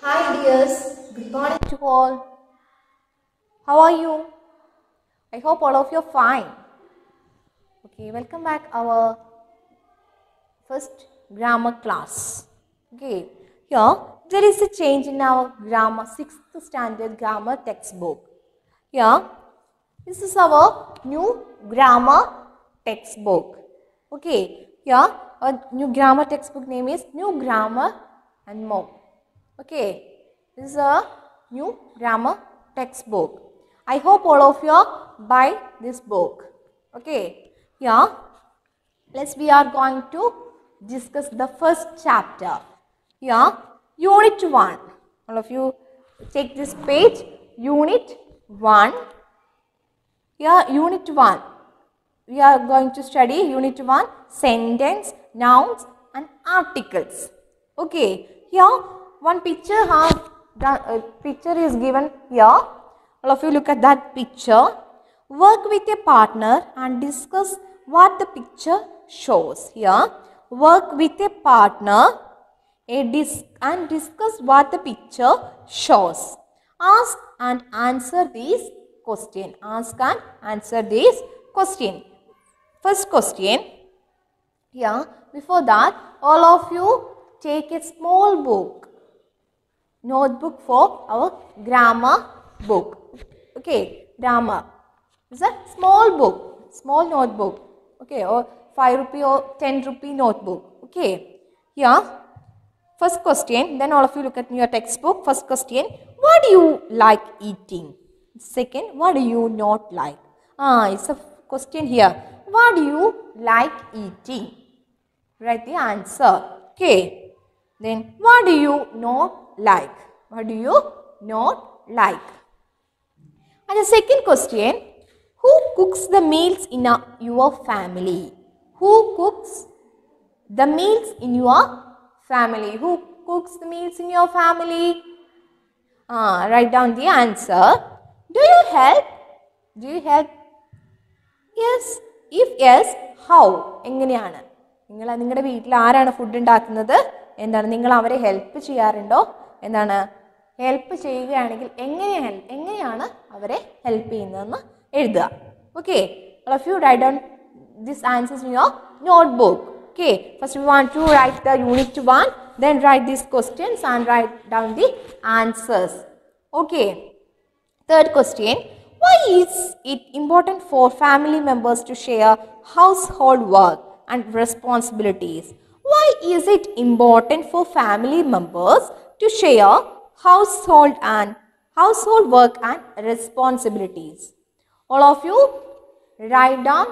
Hi dears, good morning to all. How are you? I hope all of you are fine. Okay, welcome back our first grammar class. Okay, here there is a change in our grammar 6th standard grammar textbook. Here, this is our new grammar textbook. Okay, here our new grammar textbook name is New Grammar and More. Okay, this is a new grammar textbook. I hope all of you buy this book. Okay, here we are going to discuss the first chapter. Here, Unit 1. All of you take this page, Unit 1. Here, Unit 1. We are going to study Unit 1, sentence, nouns and articles. Okay, here one picture picture is given here. All of you look at that picture. Work with a partner and discuss what the picture shows. Here, work with a partner and discuss what the picture shows. Ask and answer these questions. Ask and answer these questions. First question. Here, before that, all of you take a small book, notebook for our grammar book. Okay, grammar. It's a small book, small notebook. Okay, or 5 rupee or 10 rupee notebook. Okay, here, first question. Then all of you look at your textbook. First question, what do you like eating? Second, what do you not like? It's a question here. What do you like eating? Write the answer. Okay. Then, what do you not like? What do you not like? And the second question, who cooks the meals in your family? Who cooks the meals in your family? Who cooks the meals in your family? Write down the answer. Do you help? Do you help? Yes. If yes, how? എങ്ങനെയാണ് നിങ്ങൾ നിങ്ങളുടെ വീട്ടിൽ ആരാണ് food ഉണ്ടാക്കുന്നത്? എന്താണ് നിങ്ങൾ അവരെ help ചെയ്യാറുണ്ടോ? എന്താണ് ഹെൽപ്പ് ചെയ്യുകയാണെങ്കിൽ എങ്ങനെയാണ് അവരെ ഹെൽപ്പ് ചെയ്യുന്നതെന്ന് എഴുതുക. Okay, all of you write down these answers in your notebook. Okay, first we want to write the unit 1, then write these questions and write down the answers. Okay, third question. Why is it important for family members to share household work and responsibilities? Why is it important for family members to share household work and responsibilities? All of you write down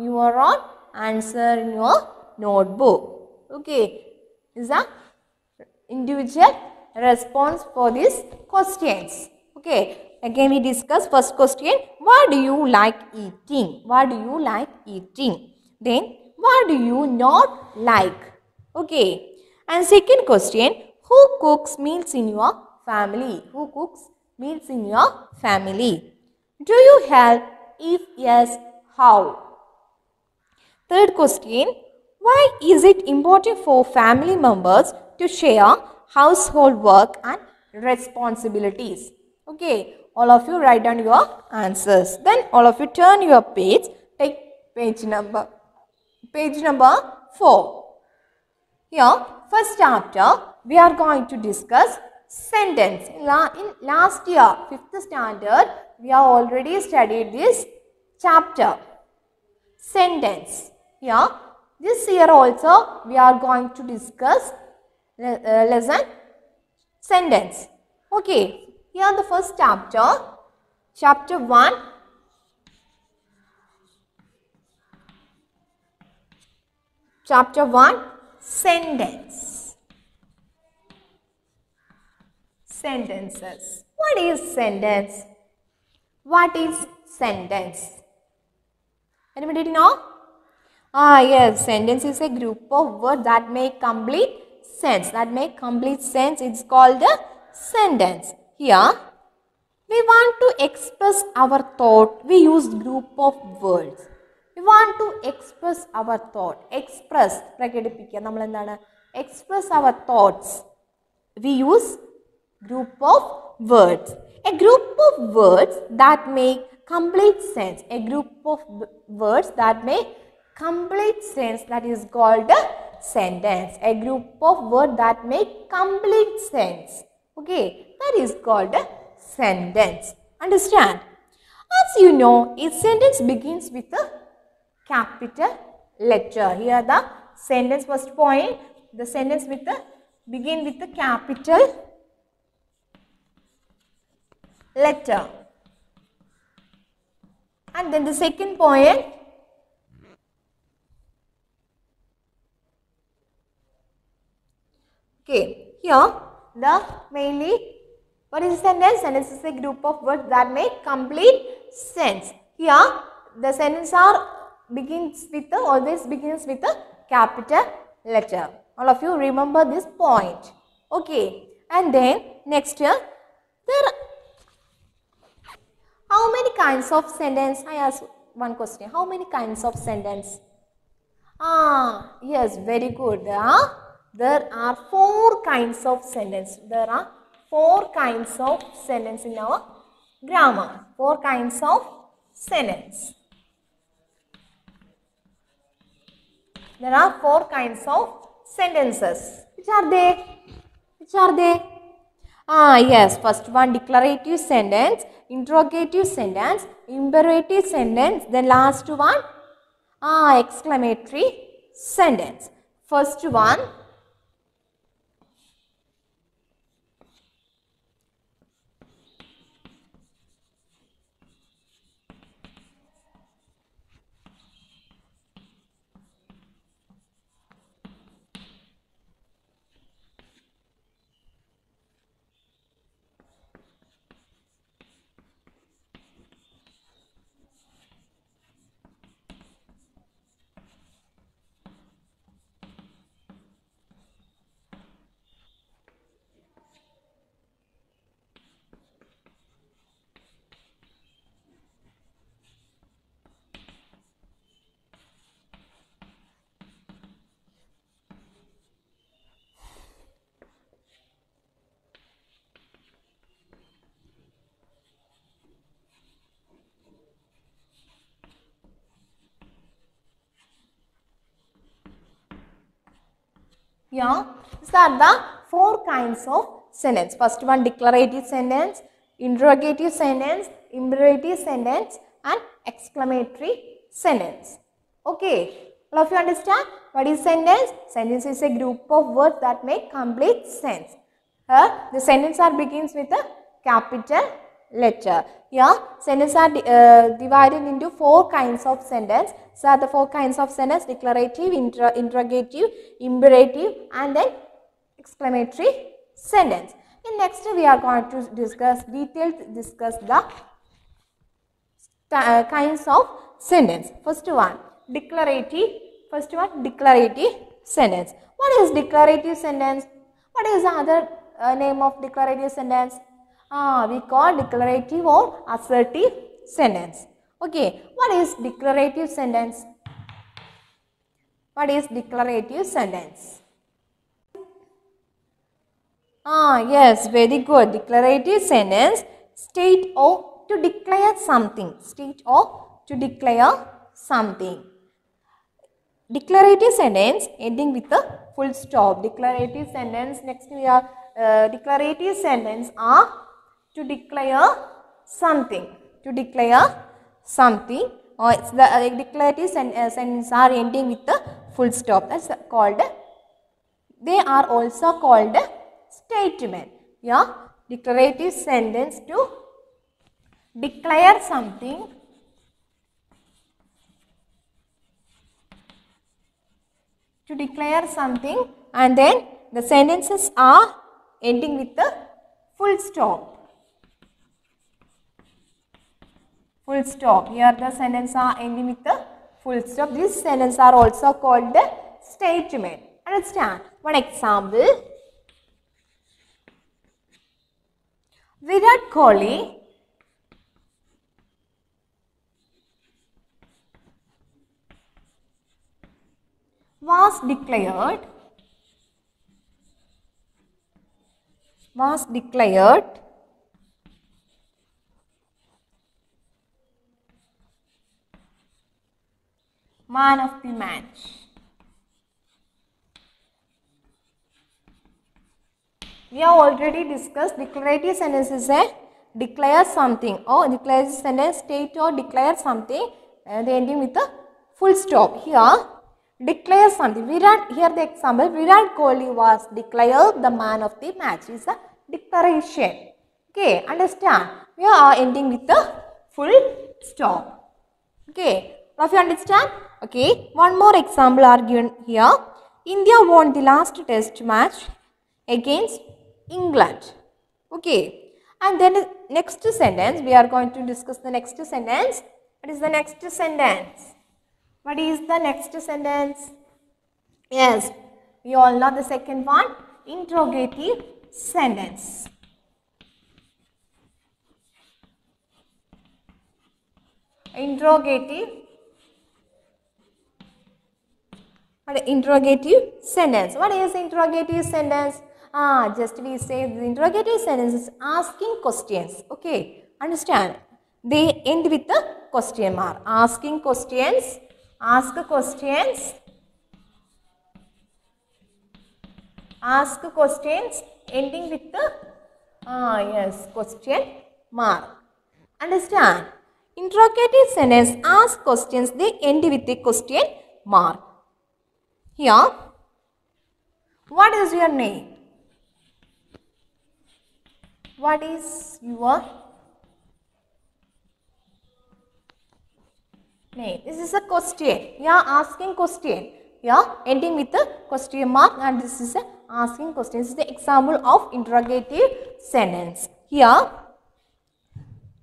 your own answer in your notebook. Okay, is that individual response for these questions. Okay, again we discuss first question, what do you like eating? What do you like eating? Then, what do you not like? Okay, and second question, who cooks meals in your family? Who cooks meals in your family? Do you help? If yes, how? Third question, why is it important for family members to share household work and responsibilities? Okay, all of you write down your answers. Then all of you turn your page, take page number 4. Here, first chapter, we are going to discuss sentence. In last year, 5th standard, we have already studied this chapter, sentence. Here, this year also, we are going to discuss lesson sentence. Okay, here the first chapter, chapter 1. Chapter 1, sentence. Sentences. What is sentence? What is sentence? Anybody know? Yes, sentence is a group of words that make complete sense. It's called a sentence. Here, we want to express our thought. We use group of words. We want to express our thought. Express our thoughts. We use Group of words. A group of words that make complete sense. A group of words that make complete sense, that is called a sentence. A group of words that make complete sense. Okay, that is called a sentence. Understand? As you know, a sentence begins with a capital letter. Here the sentence, first point, the sentence with the begin with the capital letter. And then the second point, okay, here the mainly, what is a sentence? Sentence is a group of words that make complete sense. Here the sentence always begins with a capital letter. All of you remember this point. Okay, and then next here, how many kinds of sentence? I ask one question. How many kinds of sentence? Yes, very good. There are 4 kinds of sentence. There are 4 kinds of sentence in our grammar. 4 kinds of sentence. There are 4 kinds of sentences. Which are they? Which are they? Yes, first one declarative sentence, interrogative sentence, imperative sentence, then last one exclamatory sentence. First one, yeah, these are the 4 kinds of sentence. First one declarative sentence, interrogative sentence, imperative sentence and exclamatory sentence. Okay, all of you understand what is sentence? Sentence is a group of words that make complete sense. The sentence begins with a capital letter. Yeah, sentences are divided into 4 kinds of sentence. So, the 4 kinds of sentence: declarative, interrogative, imperative and then exclamatory sentence. In next we are going to discuss the kinds of sentence. First one declarative sentence. What is declarative sentence? What is the other name of declarative sentence? We call declarative or assertive sentence. Okay, what is declarative sentence? What is declarative sentence? Yes, very good. Declarative sentence, state or to declare something. State or to declare something. Declarative sentence ending with a full stop. Declarative sentence, next we are declarative sentence are to declare something. To declare something, or it's the declarative sentence are ending with a full stop. That's called, they are also called statement. Yeah, declarative sentence to declare something. To declare something, and then the sentences are ending with a full stop. Full stop. Here the sentences are ending with a full stop. These sentences are also called the statement. Understand? One example. Virat Kohli was declared was declared man of the match. We have already discussed declarative sentence is a declare something or declarative sentence state or declare something the ending with a full stop. Here declare something. Here the example Virat Kohli was declared the man of the match is a declaration. Okay, understand? We are ending with a full stop. Okay, now if you understand? Okay, one more example are given here. India won the last test match against England. Okay, and then next sentence we are going to discuss the next sentence. What is the next sentence? What is the next sentence? Yes, we all know the second one, interrogative sentence. Interrogative sentence. What is interrogative sentence? Just we say the interrogative sentence is asking questions. Okay, understand? They end with the question mark. Asking questions, ask questions, ending with the question mark. Understand? Interrogative sentence ask questions, they end with a question mark. Here, what is your name? What is your name? This is a question. Yeah, asking question. Yeah, ending with a question mark, and this is a asking question. This is the example of interrogative sentence. Here,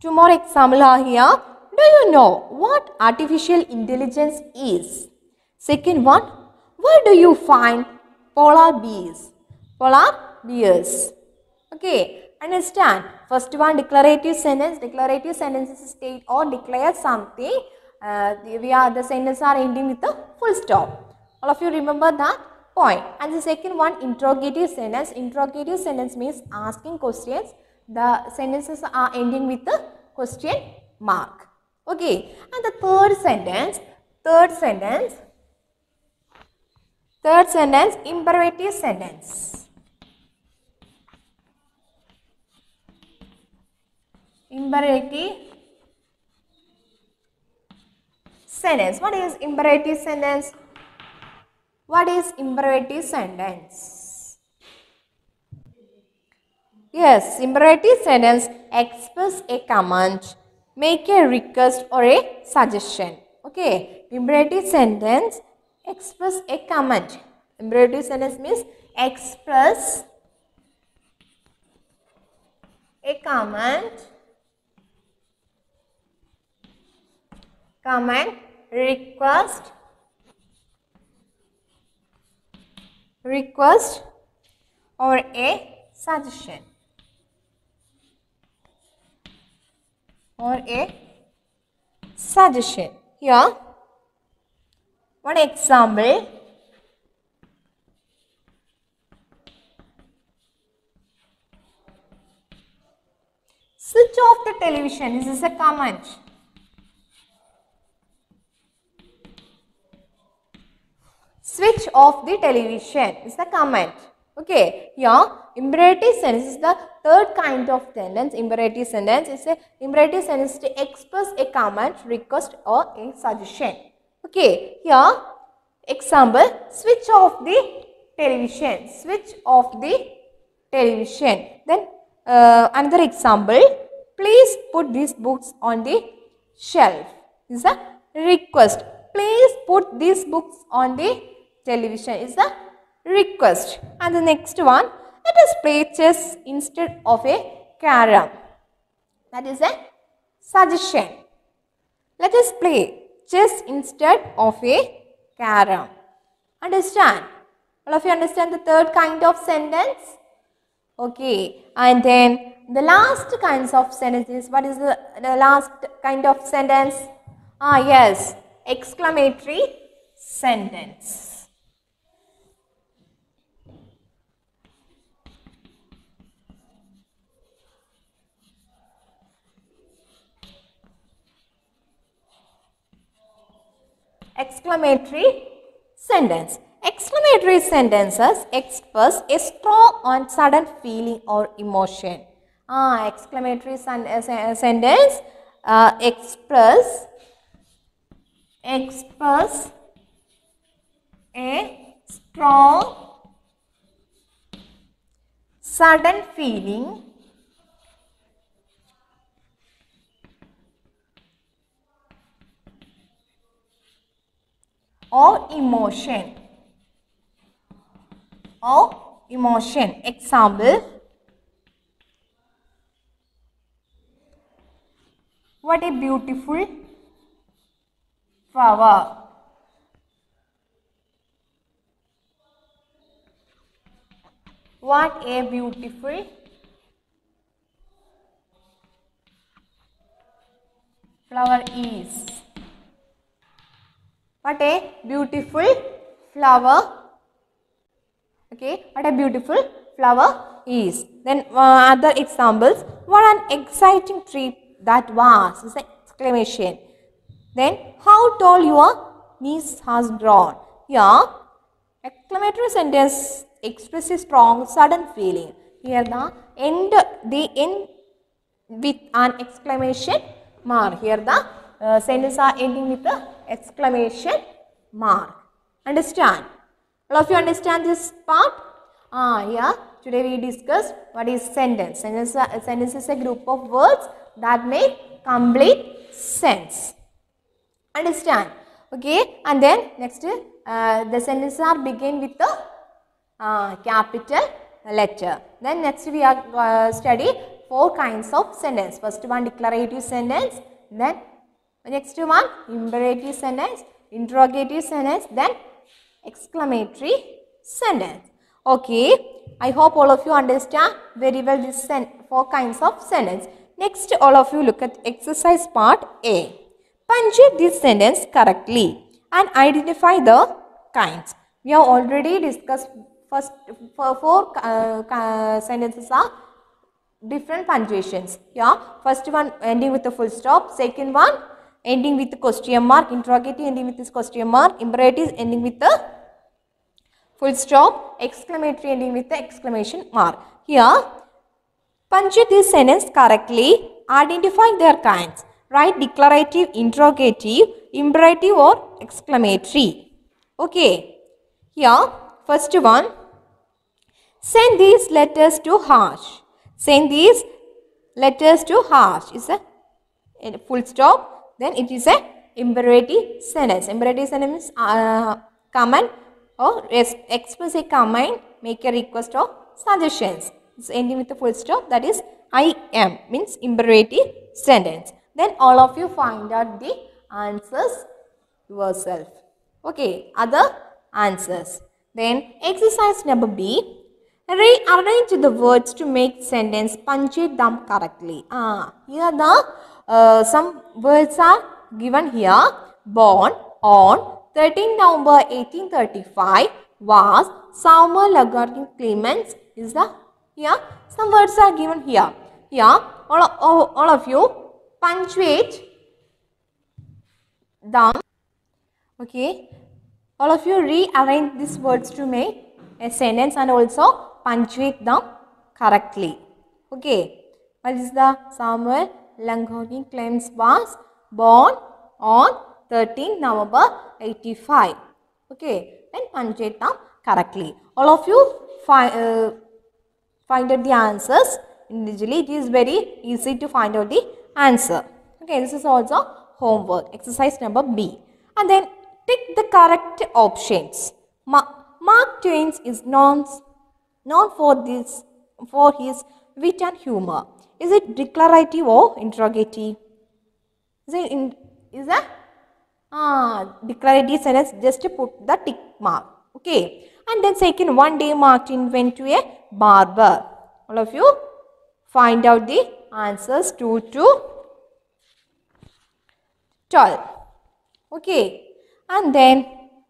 two more examples are here. Do you know what artificial intelligence is? Second one, where do you find polar bears? Polar bears. Okay, understand? First one, declarative sentence. Declarative sentence is state or declare something. The sentences are ending with a full stop. All of you remember that point. And the second one, interrogative sentence. Interrogative sentence means asking questions. The sentences are ending with a question mark. Okay, and the third sentence, imperative sentence. Imperative sentence. What is imperative sentence? What is imperative sentence? Yes, imperative sentence express a command, make a request or a suggestion. Okay, imperative sentence express a command. Imperative sentence means express a command, request or a suggestion. Here, one example. Switch off the television. This is a command. Switch off the television is the command. Okay, here imperative sentence is the third kind of sentence. Imperative sentence is a imperative sentence to express a command, request or a suggestion. Okay, here example, switch off the television. Switch off the television. Then another example, please put these books on the shelf. This is a request. Please put these books on the television is a request. And the next one, let us play chess instead of a carom. That is a suggestion. Let us play chess instead of a carom. Understand? All of you understand the third kind of sentence? Okay. And then the last kinds of sentences. What is the last kind of sentence? Yes. Exclamatory sentence. exclamatory sentence. Exclamatory sentences express a strong and sudden feeling or emotion. Exclamatory sentence express a strong sudden feeling or emotion. Example, what a beautiful flower. What a beautiful flower is. What a beautiful flower. Okay, what a beautiful flower is. Then other examples. What an exciting trip that was, is an exclamation. Then how tall your niece has grown. Here, exclamatory sentence expresses strong sudden feeling. Here they end with an exclamation mark. Here the sentences are ending with the exclamation mark. Understand? All of you understand this part? Here today we discussed what is sentence. Sentence is a group of words that make complete sense. Understand? Okay, and then next the sentences are begin with the capital letter. Then next we are study 4 kinds of sentence. First one declarative sentence, then next one imperative sentence, interrogative sentence, then exclamatory sentence. Okay, I hope all of you understand very well this 4 kinds of sentence. Next, all of you look at exercise part A. Punctuate this sentence correctly and identify the kinds. We have already discussed first 4 sentences are different punctuations. Yeah, first one ending with a full stop, second one ending with the question mark, interrogative ending with this question mark, imperative ending with the full stop, exclamatory ending with the exclamation mark. Here, punctuate this sentence correctly, identify their kinds. Write declarative, interrogative, imperative or exclamatory. Okay. Here, first one, send these letters to Harsh. Send these letters to Harsh is a full stop. Then it is a imperative sentence. Imperative sentence means command or express a command, make a request or suggestions. It's ending with a full stop, that is I am, means imperative sentence. Then all of you find out the answers yourself. Okay, other answers. Then exercise number B. Rearrange the words to make sentence, punctuate them correctly. Here the some words are given here. Born on 13 November 1835 was Samuel Logarthin Clemens. Is the here some words are given here. Here all of you punctuate them. Okay, all of you rearrange these words to make a sentence and also punctuate them correctly. Okay, what is the Samuel Logarthin Clemens was born on 13 November 85. Okay, then punctuate them correctly. All of you find out the answers individually. It is very easy to find out the answer. Okay, this is also homework. Exercise number B. And then pick the correct options. Mark Twain is known for his wit and humor. Is it declarative or interrogative? Is that declarative sentence? Just to put the tick mark. Okay. And then second, one day Mark Twain went to a barber. All of you find out the answers 2 to 12. Okay. And then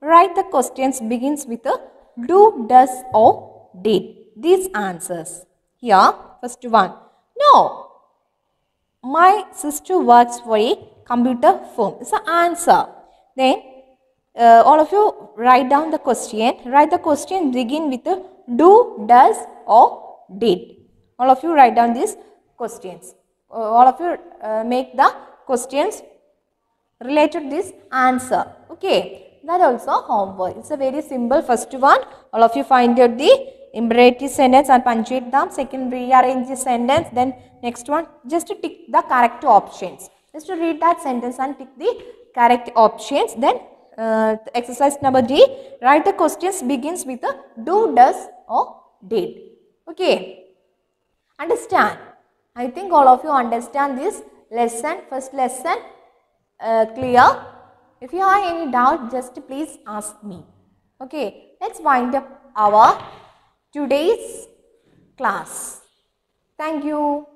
write the questions begins with a do, does or did. These answers. Here, first one. No, my sister works for a computer firm. It's an answer. Then, all of you write down the question. Write the question begin with a do, does or did. All of you write down these questions. All of you make the questions related to this answer. Okay, that also homework. It's a very simple first one. All of you find out the imperative sentence and punctuate them. Second, rearrange the sentence. Then next one, just to tick the correct options. Just to read that sentence and tick the correct options. Then exercise number D, write the questions begins with a do, does or did. Okay, understand? I think all of you understand this lesson, first lesson clear. If you have any doubt, just please ask me. Okay, let's wind up our today's class. Thank you.